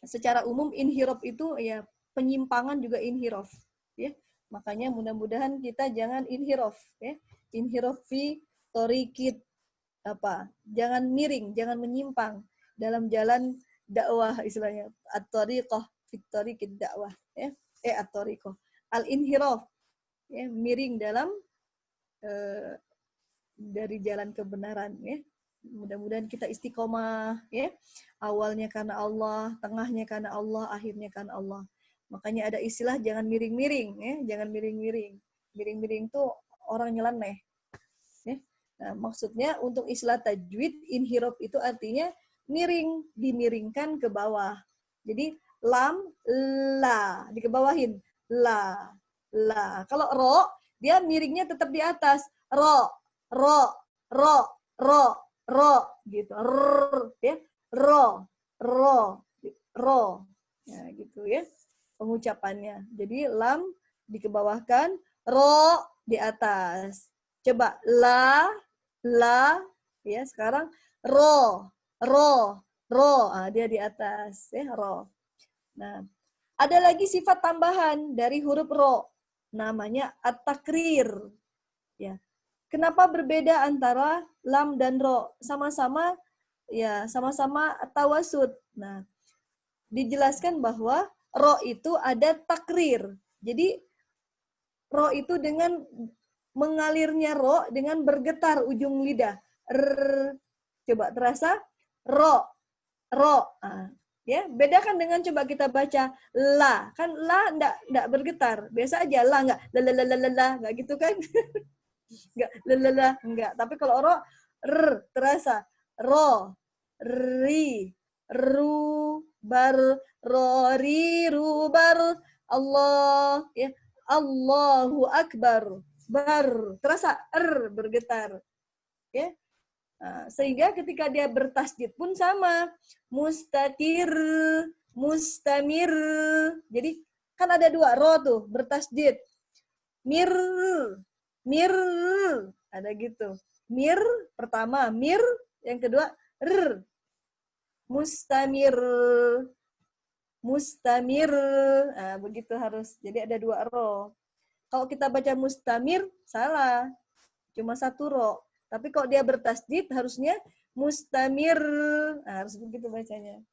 secara umum inhirop itu ya penyimpangan juga inhirof. Ya. Makanya mudah-mudahan kita jangan inhirof. Ya. Inhirof fi torikit jangan miring, jangan menyimpang dalam jalan dakwah istilahnya. At-tariqah fi tariqid dakwah. Ya. At-tariqah. Al-inhiraf. Ya, miring dalam dari jalan kebenaran ya. Mudah-mudahan kita istiqomah ya. Awalnya karena Allah, tengahnya karena Allah, akhirnya karena Allah. Makanya ada istilah jangan miring-miring ya, jangan miring-miring. Miring-miring tuh orang nyeleneh. Ya. Nah, maksudnya untuk istilah tajwid inhirab itu artinya miring, dimiringkan ke bawah. Jadi lam la dikebawahin la. Kalau ro dia miringnya tetap di atas. Ro gitu. Ya. Ro. Ya, gitu ya. Pengucapannya. Jadi lam dikebawahkan, ro di atas. Coba la ya sekarang ro. Dia di atas ya, ro. Nah, ada lagi sifat tambahan dari huruf ro, namanya at-takrir. Ya. Kenapa berbeda antara lam dan ro? Sama-sama tawasud. Nah, dijelaskan bahwa ro itu ada takrir. Jadi ro itu dengan mengalirnya ro dengan bergetar ujung lidah. Coba terasa ro. Ya, bedakan dengan coba kita baca la. Kan la enggak bergetar. Biasa aja la enggak enggak gitu kan? Enggak enggak. Tapi kalau ro terasa ro, ri, ru, bar, ro, ri, ru, bar, Allah, ya. Allahu Akbar. Bar, terasa bergetar. Ya. Nah, sehingga ketika dia bertasdid pun sama. Mustakir, mustamir. Jadi kan ada 2 ro tuh bertasdid. Mir. Ada gitu. Mir pertama, mir yang kedua mustamir. Nah, begitu harus. Jadi ada 2 ro. Kalau kita baca mustamir salah. Cuma 1 ro. Tapi kalau dia bertasdid harusnya mustamir. Nah, harus begitu bacanya.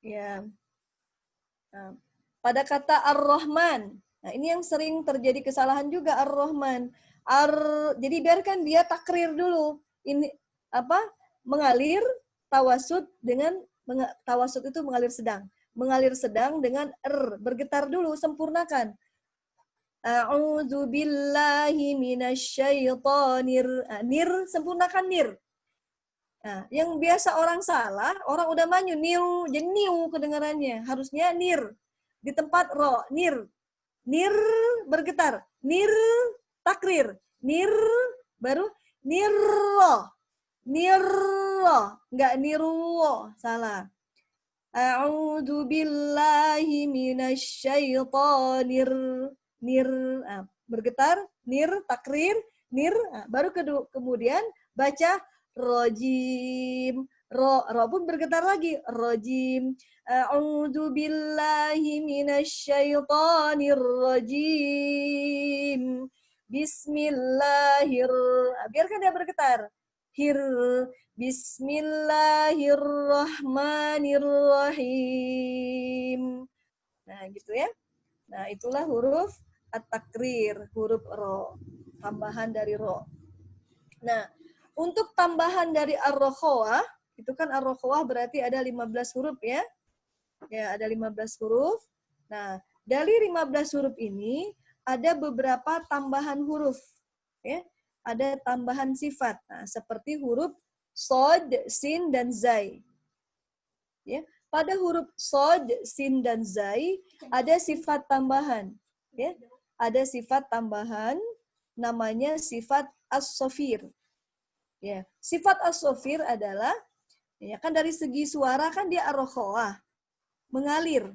Ya. Nah, pada kata Ar-Rahman. Nah, ini yang sering terjadi kesalahan juga Ar-Rahman. Jadi biarkan dia takrir dulu. Ini mengalir tawasud dengan tawasud itu mengalir sedang. Mengalir sedang dengan bergetar dulu, sempurnakan. A'udzu billahi minasyaitonir. Nir, sempurnakan nir. Nah, yang biasa orang salah, orang udah manyu niu, jadi niu kedengarannya. Harusnya nir. Di tempat ro, nir. Nir bergetar. Nir takrir. Nir baru nirro. Enggak nirwo, salah. A'udzu billahi minasyaitonir. Nir, bergetar, nir, takrir, nir, baru kemudian baca rojim, ro pun bergetar lagi, rojim, a'udzu billahi minasyaitonir rajim, bismillahirrahmanirrahim, biarkan dia bergetar, Bismillahirrahmanirrahim. Nah, gitu ya. Nah, itulah huruf at-takrir, huruf ro, tambahan dari ro. Nah, untuk tambahan dari ar-rokhawah, itu kan ar-rokhawah berarti ada 15 huruf ya. Ya, ada 15 huruf. Nah, dari 15 huruf ini ada beberapa tambahan huruf. Ya, ada tambahan sifat. Nah, seperti huruf sod, sin, dan zai. Ya, pada huruf sod, sin, dan zai ada sifat tambahan. Ya, ada sifat tambahan namanya sifat as-sofir. Ya, sifat as-sofir adalah ya kan dari segi suara kan dia ar-rokhawah, mengalir.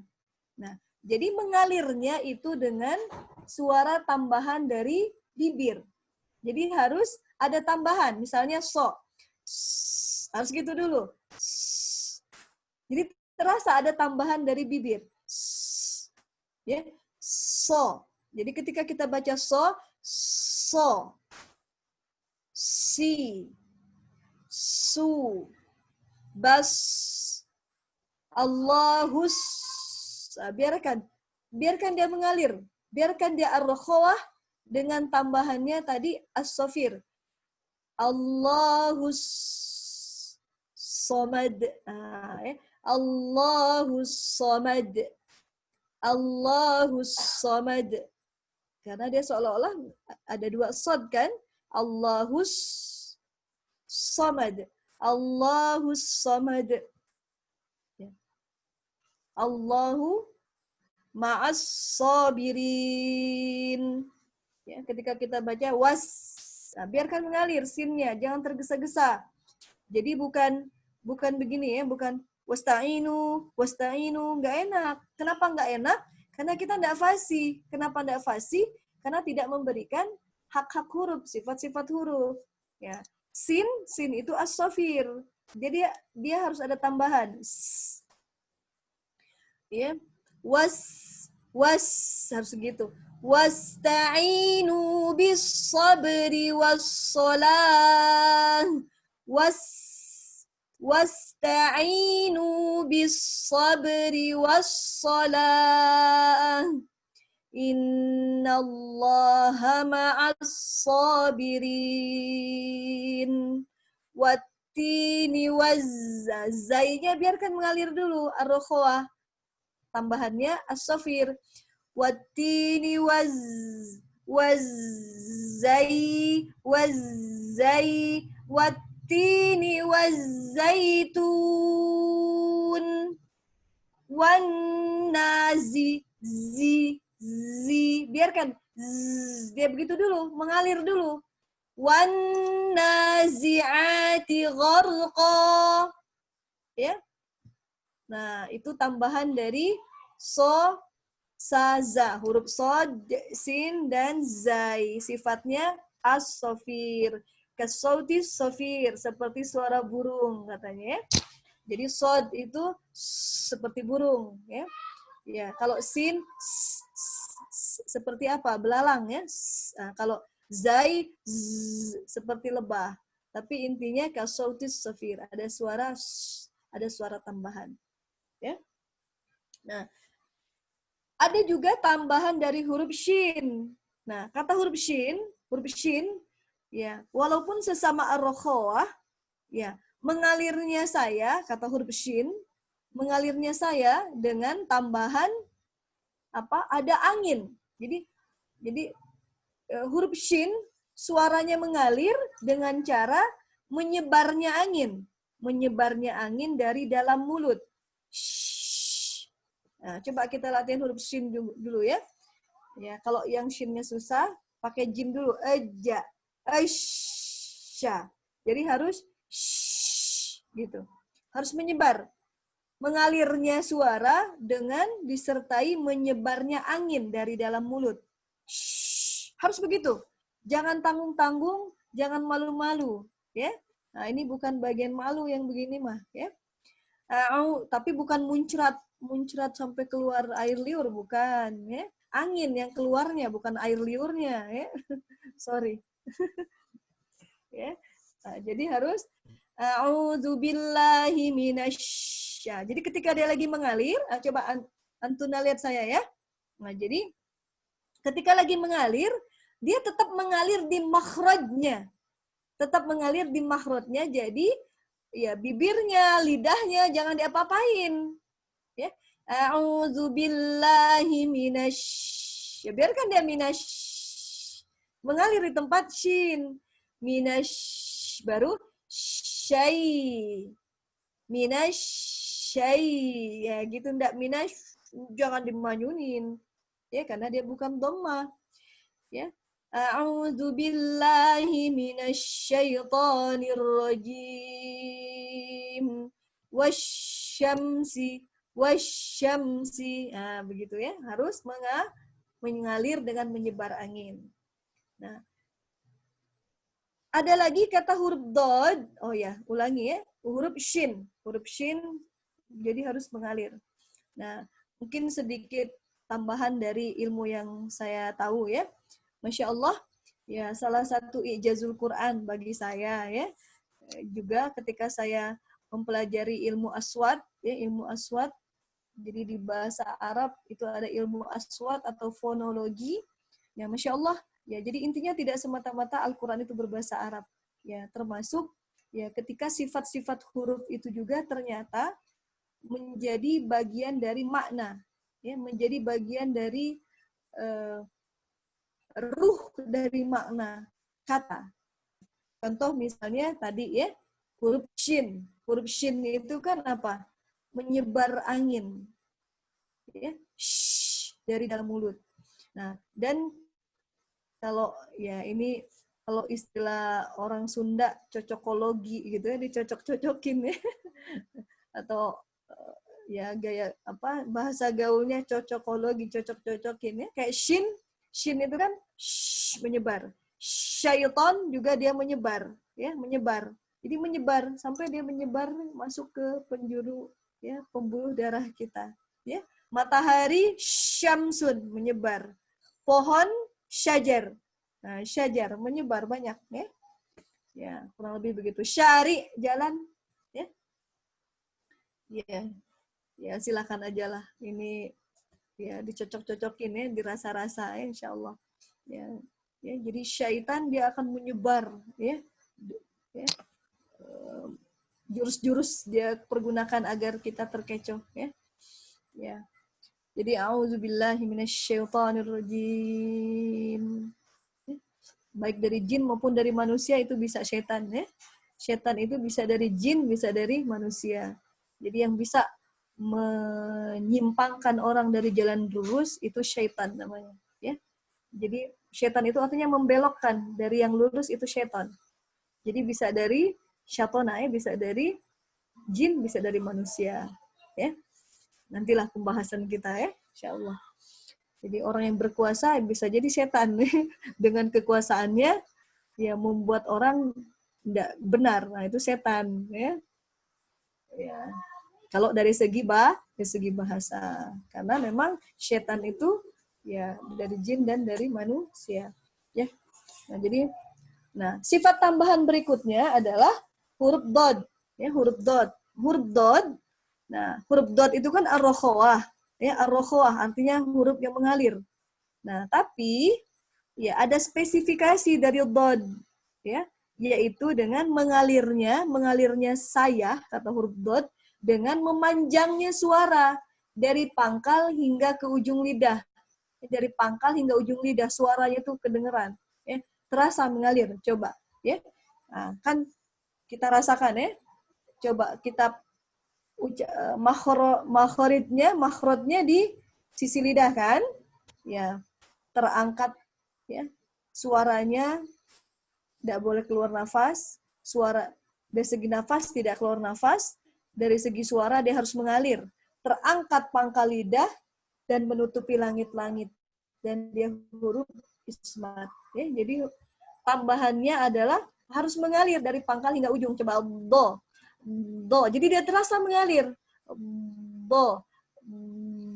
Nah, jadi mengalirnya itu dengan suara tambahan dari bibir. Jadi harus ada tambahan, misalnya so. Harus gitu dulu. Jadi terasa ada tambahan dari bibir. Ya, so. Jadi ketika kita baca so, si, su, bas, Allahus. Nah, biarkan dia mengalir. Biarkan dia ar-rokhawah dengan tambahannya tadi as-sofir. Allahus somad. Allahus somad. Allahus somad. Karena dia seolah-olah ada dua sod kan. Allahus somad. Allahus somad. Allahu ma'as sabirin. Ya, ketika kita baca was, nah, biarkan mengalir sinnya, jangan tergesa-gesa. Jadi bukan begini ya, bukan wasta'inu, nggak enak. Kenapa nggak enak? Karena kita nggak fasih. Kenapa nggak fasih? Karena tidak memberikan hak-hak huruf, sifat-sifat huruf. Ya, sin itu as-safir. Jadi dia harus ada tambahan. Ya, was harus gitu. Wasta'inu bis sabri was salah. Wasta'inu bis sabri was salah. Innallaha ma'as sabirin. Wattini waz. Zainya biarkan mengalir dulu. Ar-rokhawah. Tambahannya as-safir. Wattini wazzai wattini wazzaitun wan nazi biarkan dia begitu dulu, mengalir dulu. Wan nazi'ati gharqa. Ya. Nah, itu tambahan dari so, sa, za. Huruf sod, sin, dan zai. Sifatnya as-sofir. Kasauti sofir. Seperti suara burung, katanya. Ya. Jadi sod itu seperti burung. Ya. Ya, kalau sin, seperti apa? Belalang. Ya. Nah, kalau zai, seperti lebah. Tapi intinya kasauti sofir. Ada suara tambahan. Ya. Nah, ada juga tambahan dari huruf shin. Nah, kata huruf shin, ya, walaupun sesama ar-rokhawah, ya, mengalirnya saya, kata huruf shin, mengalirnya saya dengan tambahan apa? Ada angin. Jadi huruf shin suaranya mengalir dengan cara menyebarnya angin dari dalam mulut. Nah, coba kita latihan huruf shin dulu ya. Ya, kalau yang shinnya susah, pakai jim dulu. Eja, aisha. Jadi harus gitu. Harus menyebar. Mengalirnya suara dengan disertai menyebarnya angin dari dalam mulut. Harus begitu. Jangan tanggung-tanggung, jangan malu-malu, ya. Nah, ini bukan bagian malu yang begini mah, ya. Tapi bukan muncrat sampai keluar air liur, bukan, ya. Angin yang keluarnya, bukan air liurnya, ya. Sorry. Ya. Nah, jadi harus a'udzubillahi minasy. Jadi ketika dia lagi mengalir, coba Antuna lihat saya ya. Nah, jadi ketika lagi mengalir, dia tetap mengalir di makhrajnya. Tetap mengalir di makhrajnya, jadi ya bibirnya, lidahnya jangan diapa-apain. Ya. A'udzubillahi minasy. Ya, biarkan dia minasy. Mengalir di tempat shin. Minasy. Baru syai. Minasy syai. Ya gitu, ndak minasy. Jangan dimanyunin. Ya, karena dia bukan dhamma. Ya. A'udzu billahi minasyaitonir rajim. Wasyamsi, wasyamsi. Nah, begitu ya. Harus mengalir dengan menyebar angin. Nah, ada lagi kata huruf dod. Oh ya, ulangi ya. Huruf shin. Huruf shin jadi harus mengalir. Nah, mungkin sedikit tambahan dari ilmu yang saya tahu ya. Masya Allah, ya salah satu ijazul Quran bagi saya ya. Juga ketika saya mempelajari ilmu aswad, ya ilmu aswad. Jadi di bahasa Arab itu ada ilmu aswad atau fonologi. Ya Masya Allah, ya jadi intinya tidak semata-mata Al-Quran itu berbahasa Arab. Ya termasuk ya ketika sifat-sifat huruf itu juga ternyata menjadi bagian dari makna, ya menjadi bagian dari ruh dari makna kata. Contoh misalnya tadi ya, huruf shin. Huruf shin itu kan apa? Menyebar angin. Ya, shh, dari dalam mulut. Nah, dan kalau ya ini kalau istilah orang Sunda cocokologi gitu ya, dicocok-cocokin ya. Atau ya gaya apa bahasa gaulnya cocokologi, cocok-cocokin ya. Kayak shin itu kan shh, menyebar. Syaiton juga dia menyebar, ya, menyebar. Jadi menyebar sampai dia menyebar masuk ke penjuru ya, pembuluh darah kita, ya. Matahari syamsun menyebar. Pohon syajar. Nah, syajar menyebar banyak, ya. Ya, kurang lebih begitu. Syari jalan, ya. Ya. Ya, silakan aja lah. Ini ya dicocok-cocokin ya, dirasa-rasa ya, insya Allah. Ya, ya, jadi syaitan dia akan menyebar ya, ya jurus-jurus dia pergunakan agar kita terkecoh ya. Ya. Jadi auzubillahi minasyaitonirrajim. Ya. Baik dari jin maupun dari manusia itu bisa syaitan ya. Syaitan itu bisa dari jin, bisa dari manusia. Jadi yang bisa menyimpangkan orang dari jalan lurus itu syaitan namanya ya. Jadi syaitan itu artinya membelokkan dari yang lurus, itu syaitan. Jadi bisa dari syaitona ya, bisa dari jin, bisa dari manusia ya. Nantilah pembahasan kita ya, insyaallah. Jadi orang yang berkuasa bisa jadi setan dengan kekuasaannya ya membuat orang tidak benar. Nah, itu setan ya. Ya. Kalau dari segi bahasa, karena memang setan itu ya dari jin dan dari manusia, ya. Nah, jadi sifat tambahan berikutnya adalah huruf dod, ya, huruf dod. Huruf dod. Nah, huruf dod itu kan ar-rokhawah, ya, ar-rokhawah artinya huruf yang mengalir. Nah, tapi ya ada spesifikasi dari dod, ya, yaitu dengan mengalirnya saya kata huruf dod dengan memanjangnya suara dari pangkal hingga ke ujung lidah. Dari pangkal hingga ujung lidah suaranya tuh kedengeran, ya. Terasa mengalir. Coba, ya. Nah, kan kita rasakan ya. Coba kita makhrajnya di sisi lidah kan? Ya, terangkat ya. Suaranya tidak boleh keluar nafas. Suara dari segi nafas tidak keluar nafas. Dari segi suara dia harus mengalir. Terangkat pangkal lidah dan menutupi langit-langit. Dan dia huruf ismat. Ya, jadi tambahannya adalah harus mengalir dari pangkal hingga ujung. Coba do. Do. Jadi dia terasa mengalir. Do.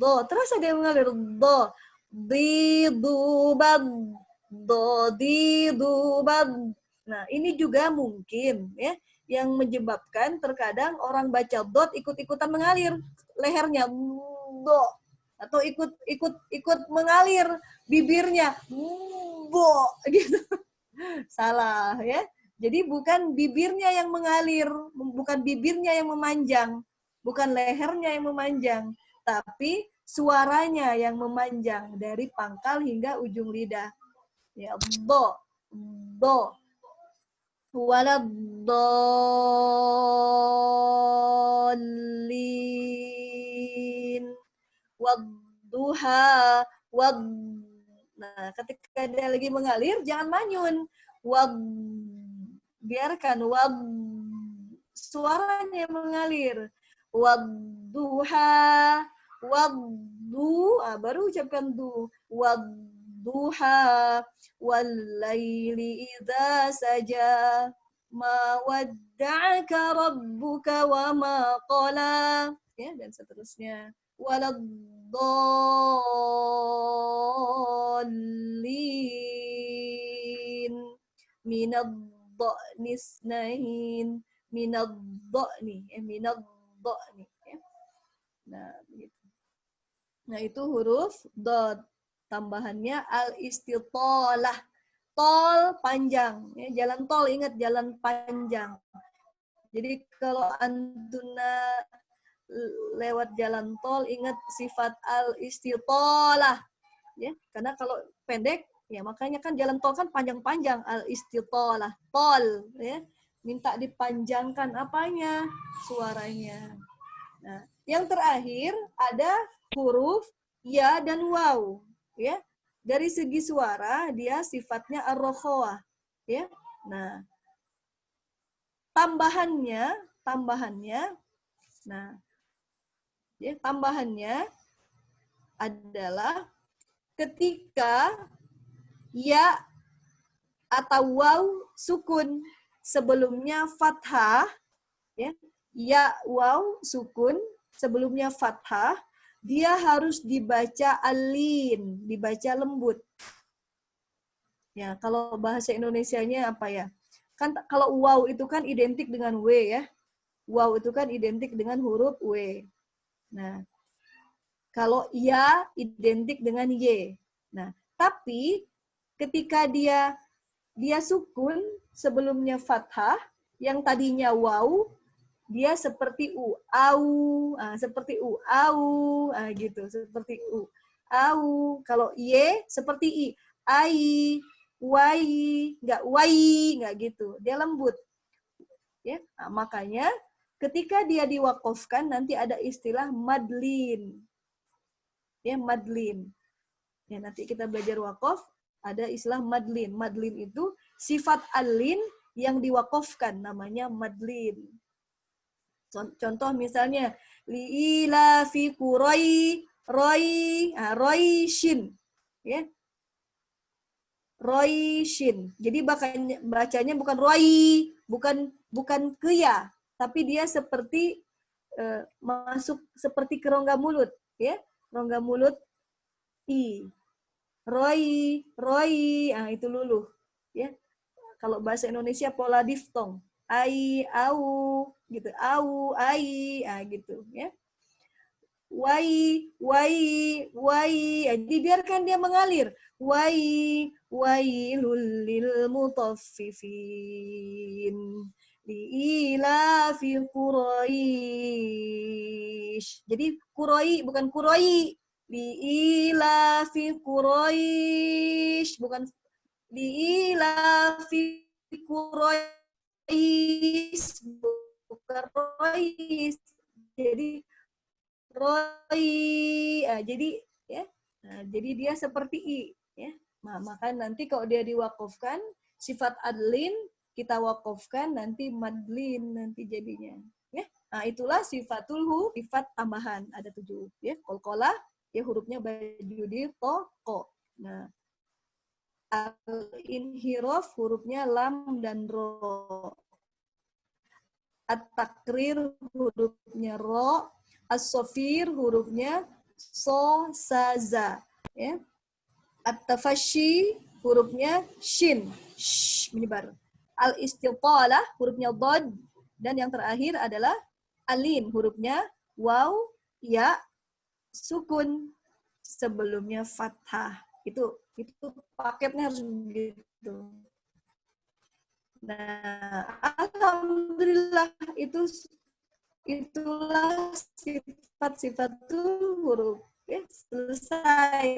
Do. Terasa dia mengalir. Do. Di, du, bad. Do, di, du, bad. Nah, ini juga mungkin ya yang menyebabkan terkadang orang baca dot ikut-ikutan mengalir lehernya do, atau ikut mengalir bibirnya bo gitu. Salah ya. Jadi bukan bibirnya yang mengalir, bukan bibirnya yang memanjang, bukan lehernya yang memanjang, tapi suaranya yang memanjang dari pangkal hingga ujung lidah. Ya, do. Waladdallin. Wadduha. Wad. Nah, ketika dia lagi mengalir, jangan manyun. Wad. Biarkan wad. Suaranya mengalir. Wadduha. Waddu. Baru ucapkan du. Wadduha. Wallaili idza saja. Ma wadda'aka rabbuka wa ma qala. Ya, dan seterusnya. Waladdallin. Minadh-dha'ni isnain. Minadh-dha'ni. Minadh-dha'ni. Nah, begitu. Nah, itu huruf dot. Tambahannya al-istitalah. Tol panjang. Ya, jalan tol, ingat jalan panjang. Jadi kalau antuna lewat jalan tol, ingat sifat al-istitalah. Ya, karena kalau pendek, ya makanya kan jalan tol kan panjang-panjang, al-istitalah. Tol. Ya, minta dipanjangkan apanya? Suaranya. Nah, yang terakhir ada huruf ya dan waw. Ya, dari segi suara dia sifatnya ar-rokhawah, ya. Nah, tambahannya, nah, ya, tambahannya adalah ketika ya atau waw sukun sebelumnya fathah, ya waw sukun sebelumnya fathah, dia harus dibaca alin, dibaca lembut. Ya, kalau bahasa Indonesianya apa ya? Kan kalau waw itu kan identik dengan w ya. Waw itu kan identik dengan huruf w. Nah, kalau ya identik dengan y. Nah, tapi ketika dia sukun sebelumnya fathah, yang tadinya waw, dia seperti u, au, seperti u, au, gitu, seperti u, au. Kalau y seperti i, ai, wai, nggak gitu, dia lembut. Ya, makanya ketika dia diwakofkan nanti ada istilah madlin, ya madlin. Ya, nanti kita belajar wakof ada istilah madlin. Madlin itu sifat alin yang diwakofkan, namanya madlin. Contoh misalnya liila fi kurai roishin, ya, roishin. Jadi bacanya bukan roi, bukan keya, tapi dia seperti masuk seperti ke rongga mulut, ya, rongga mulut i, roi, itu luluh, ya. Kalau bahasa Indonesia pola diftong. Ai, au, gitu. Au, ai, gitu. Ya. Wai, dibiarkan dia mengalir. Wai, lil mutaffifin. Liila fi Quraish. Jadi Quraish, bukan Quraish. Liila fi Quraish. Bukan liila fi Quraish, bukan Quraish. Jadi Roy, jadi ya, jadi dia seperti i, ya. Nah, maka nanti kalau dia diwakofkan sifat adlin kita wakofkan nanti madlin nanti jadinya, ya. Nah, itulah sifatul hu, sifat tambahan ada 7, ya. Qalqalah ya hurufnya bajudi to ko. Nah, al-inhiraf hurufnya lam dan ro. At-takrir hurufnya ro. As-sofir hurufnya so, sa, za. Ya. At-tafashi hurufnya shin, menyebar. Al-istitalah hurufnya dhad, dan yang terakhir adalah alin hurufnya waw, ya, sukun, sebelumnya fathah. Itu paketnya harus begitu. Nah, alhamdulillah itulah sifat-sifat huruf. Selesai.